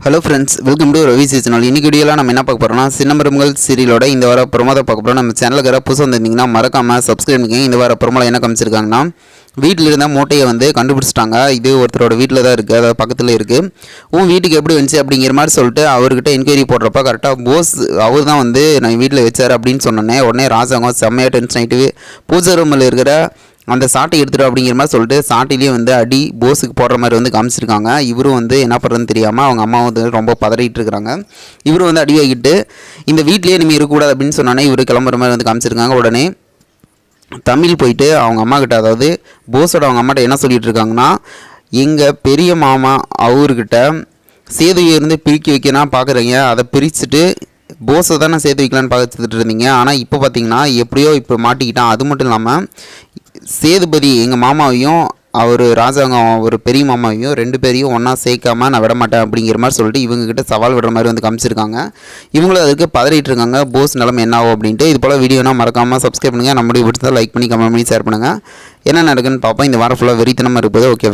Hello friends, welcome to Ravi seasonal. இன்னைக்கு வீடியோவில் நம்ம என்ன பார்க்க போகிறோம்னா, சின்னமருமகள் சீரியலோட இந்த வார ப்ரோமோ பார்க்க போகிறோம். நம்ம சேனலுக்கு யாராவது புதுசாக வந்திருந்தீங்கன்னா மறக்காமல் சப்ஸ்கிரைப் பண்ணிக்கோங்க. இந்த வார ப்ரோமோவில் என்ன காமிச்சிருக்காங்கன்னா, வீட்டில் இருந்த மூட்டையை கண்டுபிடிச்சிட்டாங்க. இது ஒருத்தரோட வீட்டில் தான் இருக்குது, அதாவது பக்கத்தில் இருக்குது. வீட்டுக்கு எப்படி வந்துச்சு அப்படிங்கிற மாதிரி சொல்லிட்டு அவர்கிட்ட என்கொயரி போடுறப்ப கரெக்டாக போஸ் அவர் தான் நான் வீட்டில் வச்சார் அப்படின்னு சொன்னோன்னே உடனே ராஜாங்கம் செம்மையாக டென்ஷன் ஆகிட்டு பூஜை ரூமில் இருக்கிற அந்த சாட்டை எடுத்துடும் அப்படிங்கிற மாதிரி சொல்லிட்டு சாட்டிலேயே அடி போஸுக்கு போடுற மாதிரி காமிச்சிருக்காங்க. இவரும் என்ன பண்ணுறதுன்னு தெரியாமல் அவங்க அம்மா ரொம்ப பதறிட்டு இருக்கிறாங்க. இவரும் அடி வாங்கிட்டு இந்த வீட்லேயே நீங்கள் இருக்கக்கூடாது அப்படின்னு சொன்னானே இவர் கிளம்புற மாதிரி காமிச்சிருக்காங்க. உடனே தமிழ் போயிட்டு அவங்க அம்மா கிட்ட, அதாவது போஸோட அவங்க அம்மாட்ட என்ன சொல்லிட்டு இருக்காங்கன்னா, எங்கள் பெரிய மாமா அவர்கிட்ட சேதுவை பிரிக்க வைக்கணும் பார்க்குறீங்க, அதை பிரிச்சுட்டு போஸை தானே சேர்த்து வைக்கலான்னு பார்த்துட்டு இருந்தீங்க. ஆனால் இப்போ பார்த்தீங்கன்னா எப்படியோ இப்போ மாட்டிக்கிட்டான். அது மட்டும் இல்லாமல் சேதுபதி எங்கள் மாமாவையும் அவர் ராஜாங்கம் ஒரு பெரிய மாமாவையும் ரெண்டு பேரையும் ஒன்றா சேர்க்காமல் நான் விட மாட்டேன் அப்படிங்கிற மாதிரி சொல்லிட்டு இவங்ககிட்ட சவால் விடுற மாதிரி காமிச்சிருக்காங்க. இவங்களும் அதுக்கு பதறிட்டு இருக்காங்க, போஸ் நிலைமை என்ன ஆகும் அப்படின்ட்டு. இது போல் வீடியோனா மறக்காமல் சப்ஸ்கிரைப் பண்ணுங்கள். நம்மளுடைய பிடிச்சா லைக் பண்ணி கமெண்ட் பண்ணி ஷேர் பண்ணுங்கள். என்ன நடக்குன்னு பார்ப்போம். இந்த வாரம் ஃபுல்லாக வெறித்தனமாக இருப்பது. ஓகே.